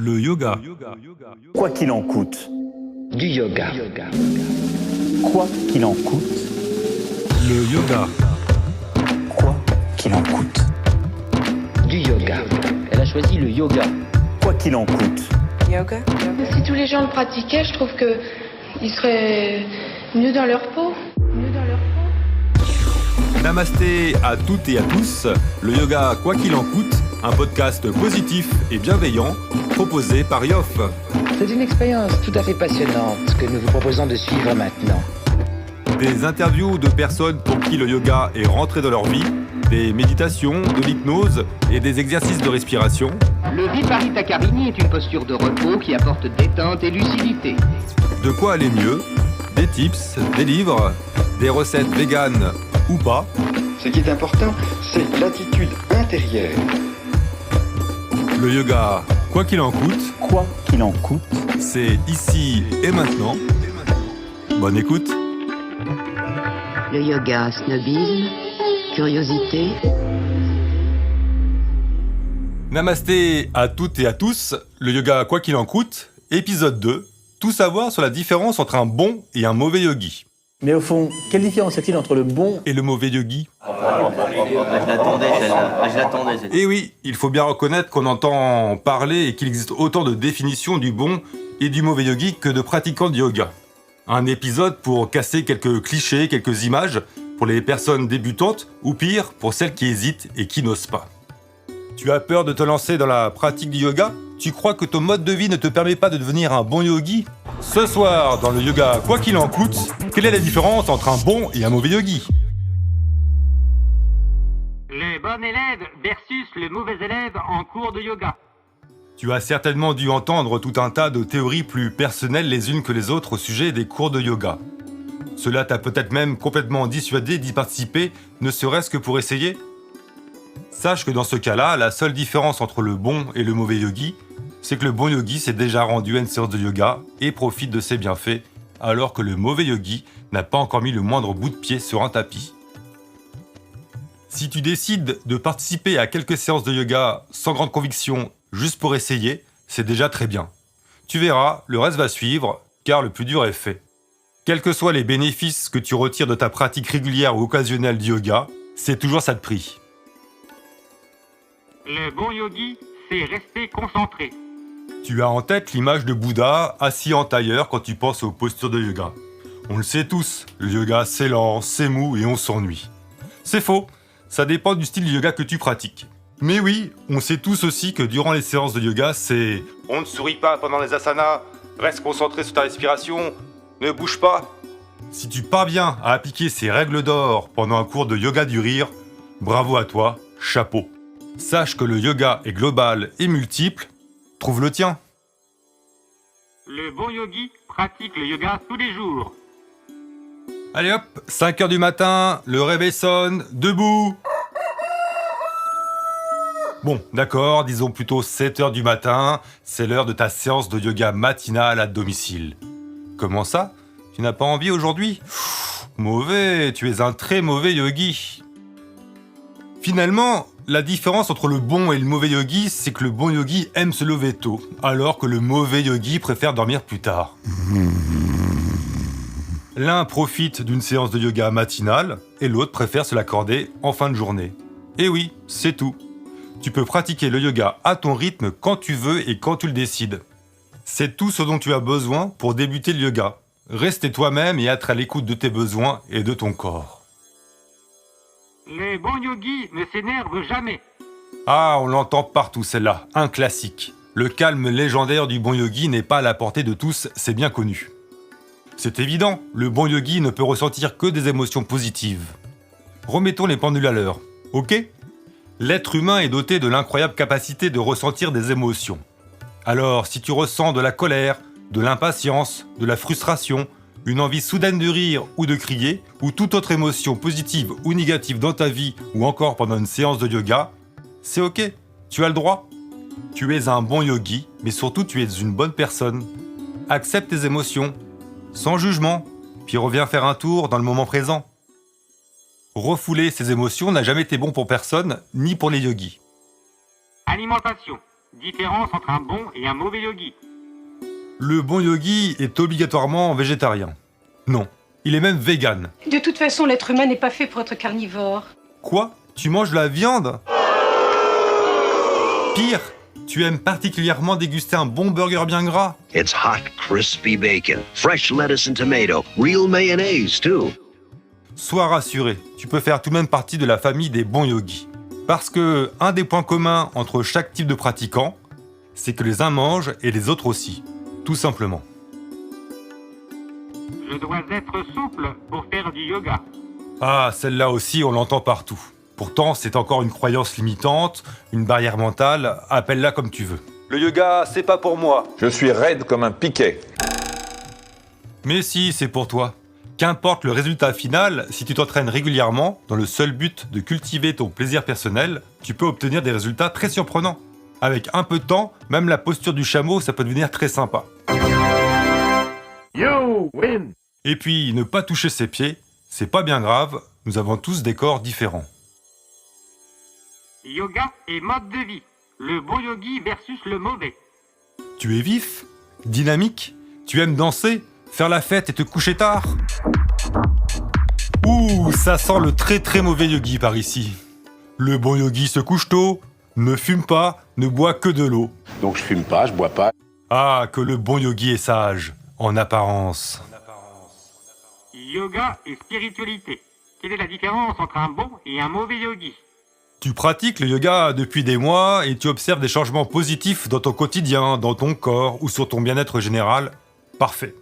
Le yoga. Quoi qu'il en coûte. Du yoga. Quoi qu'il en coûte. Le yoga. Quoi qu'il en coûte. Du yoga. Elle a choisi le yoga. Quoi qu'il en coûte. Yoga. Si tous les gens le pratiquaient, je trouve qu'ils seraient mieux dans leur peau. Namasté à toutes et à tous. Le yoga, quoi qu'il en coûte, un podcast positif et bienveillant proposé par Yoff. C'est une expérience tout à fait passionnante que nous vous proposons de suivre maintenant. Des interviews de personnes pour qui le yoga est rentré dans leur vie, des méditations, de l'hypnose et des exercices de respiration. Le Viparita Karini est une posture de repos qui apporte détente et lucidité. De quoi aller mieux, des tips, des livres, des recettes véganes ou pas. Ce qui est important, c'est l'attitude intérieure. Le yoga, quoi qu'il en coûte, Quoi qu'il en coûte. c'est ici et maintenant. Bonne écoute. Le yoga, snobisme, curiosité. Namasté à toutes et à tous. Le yoga, quoi qu'il en coûte, épisode 2. Tout savoir sur la différence entre un bon et un mauvais yogi. Mais au fond, quelle différence y a-t-il entre le bon Et le mauvais yogi? Je l'attendais celle-là. Et oui, il faut bien reconnaître qu'on entend parler et qu'il existe autant de définitions du bon et du mauvais yogi que de pratiquants de yoga. Un épisode pour casser quelques clichés, quelques images pour les personnes débutantes ou pire, pour celles qui hésitent et qui n'osent pas. Tu as peur de te lancer dans la pratique du yoga? Tu crois que ton mode de vie ne te permet pas de devenir un bon yogi? Ce soir, dans le yoga, quoi qu'il en coûte, quelle est la différence entre un bon et un mauvais yogi? Le bon élève versus le mauvais élève en cours de yoga. Tu as certainement dû entendre tout un tas de théories plus personnelles les unes que les autres au sujet des cours de yoga. Cela t'a peut-être même complètement dissuadé d'y participer, ne serait-ce que pour essayer? Sache que dans ce cas-là, la seule différence entre le bon et le mauvais yogi, c'est que le bon yogi s'est déjà rendu à une séance de yoga et profite de ses bienfaits, alors que le mauvais yogi n'a pas encore mis le moindre bout de pied sur un tapis. Si tu décides de participer à quelques séances de yoga sans grande conviction, juste pour essayer, c'est déjà très bien. Tu verras, le reste va suivre, car le plus dur est fait. Quels que soient les bénéfices que tu retires de ta pratique régulière ou occasionnelle du yoga, c'est toujours ça de prix. Le bon yogi, c'est rester concentré. Tu as en tête l'image de Bouddha assis en tailleur quand tu penses aux postures de yoga. On le sait tous, le yoga c'est lent, c'est mou et on s'ennuie. C'est faux, ça dépend du style de yoga que tu pratiques. Mais oui, on sait tous aussi que durant les séances de yoga, c'est « on ne sourit pas pendant les asanas, reste concentré sur ta respiration, ne bouge pas ». Si tu parviens à appliquer ces règles d'or pendant un cours de yoga du rire, bravo à toi, chapeau. Sache que le yoga est global et multiple, trouve le tien. Le bon yogi pratique le yoga tous les jours. Allez hop, 5h du matin, le réveil sonne, debout. Bon, d'accord, disons plutôt 7h du matin, c'est l'heure de ta séance de yoga matinale à domicile. Comment ça? Tu n'as pas envie aujourd'hui? Mauvais, tu es un très mauvais yogi. Finalement, la différence entre le bon et le mauvais yogi, c'est que le bon yogi aime se lever tôt, alors que le mauvais yogi préfère dormir plus tard. L'un profite d'une séance de yoga matinale, et l'autre préfère se l'accorder en fin de journée. Et oui, c'est tout. Tu peux pratiquer le yoga à ton rythme quand tu veux et quand tu le décides. C'est tout ce dont tu as besoin pour débuter le yoga. Rester toi-même et être à l'écoute de tes besoins et de ton corps. Le bon yogi ne s'énerve jamais. Ah, on l'entend partout celle-là, un classique. Le calme légendaire du bon yogi n'est pas à la portée de tous, c'est bien connu. C'est évident, le bon yogi ne peut ressentir que des émotions positives. Remettons les pendules à l'heure, ok? L'être humain est doté de l'incroyable capacité de ressentir des émotions. Alors, si tu ressens de la colère, de l'impatience, de la frustration, une envie soudaine de rire ou de crier, ou toute autre émotion positive ou négative dans ta vie ou encore pendant une séance de yoga, c'est ok, tu as le droit. Tu es un bon yogi, mais surtout tu es une bonne personne. Accepte tes émotions, sans jugement, puis reviens faire un tour dans le moment présent. Refouler ces émotions n'a jamais été bon pour personne, ni pour les yogis. Alimentation. Différence entre un bon et un mauvais yogi. Le bon yogi est obligatoirement végétarien. Non, il est même vegan. De toute façon, l'être humain n'est pas fait pour être carnivore. Quoi? Tu manges de la viande? Pire, tu aimes particulièrement déguster un bon burger bien gras? It's hot, crispy bacon, fresh lettuce and tomato, real mayonnaise too. Sois rassuré, tu peux faire tout de même partie de la famille des bons yogis. Parce que un des points communs entre chaque type de pratiquant, c'est que les uns mangent et les autres aussi. Tout simplement. Je dois être souple pour faire du yoga. Ah, celle-là aussi, on l'entend partout. Pourtant, c'est encore une croyance limitante, une barrière mentale, appelle-la comme tu veux. Le yoga, c'est pas pour moi. Je suis raide comme un piquet. Mais si, c'est pour toi. Qu'importe le résultat final, si tu t'entraînes régulièrement, dans le seul but de cultiver ton plaisir personnel, tu peux obtenir des résultats très surprenants. Avec un peu de temps, même la posture du chameau, ça peut devenir très sympa. You win! Et puis, ne pas toucher ses pieds, c'est pas bien grave, nous avons tous des corps différents. Yoga et mode de vie. Le bon yogi versus le mauvais. Tu es vif, dynamique, tu aimes danser, faire la fête et te coucher tard. Ouh, ça sent le très très mauvais yogi par ici. Le bon yogi se couche tôt, ne fume pas, ne boit que de l'eau. Donc je fume pas, je bois pas. Ah, que le bon yogi est sage, en apparence. Yoga et spiritualité. Quelle est la différence entre un bon et un mauvais yogi? Tu pratiques le yoga depuis des mois et tu observes des changements positifs dans ton quotidien, dans ton corps ou sur ton bien-être général. Parfait.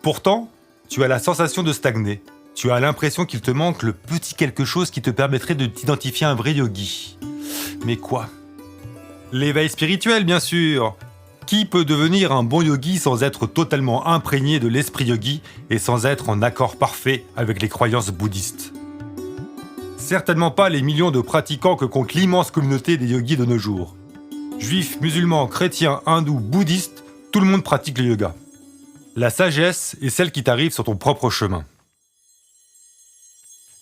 Pourtant, tu as la sensation de stagner. Tu as l'impression qu'il te manque le petit quelque chose qui te permettrait de t'identifier un vrai yogi. Mais quoi? L'éveil spirituel, bien sûr. Qui peut devenir un bon yogi sans être totalement imprégné de l'esprit yogi et sans être en accord parfait avec les croyances bouddhistes? Certainement pas les millions de pratiquants que compte l'immense communauté des yogis de nos jours. Juifs, musulmans, chrétiens, hindous, bouddhistes, tout le monde pratique le yoga. La sagesse est celle qui t'arrive sur ton propre chemin.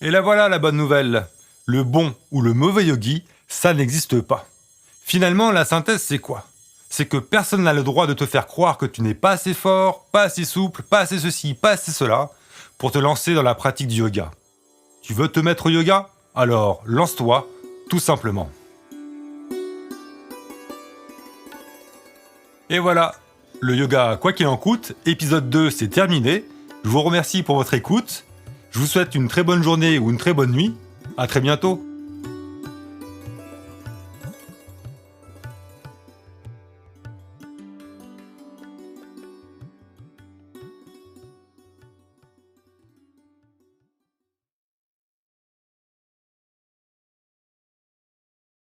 Et là voilà la bonne nouvelle. Le bon ou le mauvais yogi, ça n'existe pas. Finalement, la synthèse, c'est quoi? C'est que personne n'a le droit de te faire croire que tu n'es pas assez fort, pas assez souple, pas assez ceci, pas assez cela, pour te lancer dans la pratique du yoga. Tu veux te mettre au yoga? Alors, lance-toi, tout simplement. Et voilà, le yoga quoi qu'il en coûte, épisode 2, c'est terminé. Je vous remercie pour votre écoute. Je vous souhaite une très bonne journée ou une très bonne nuit. À très bientôt.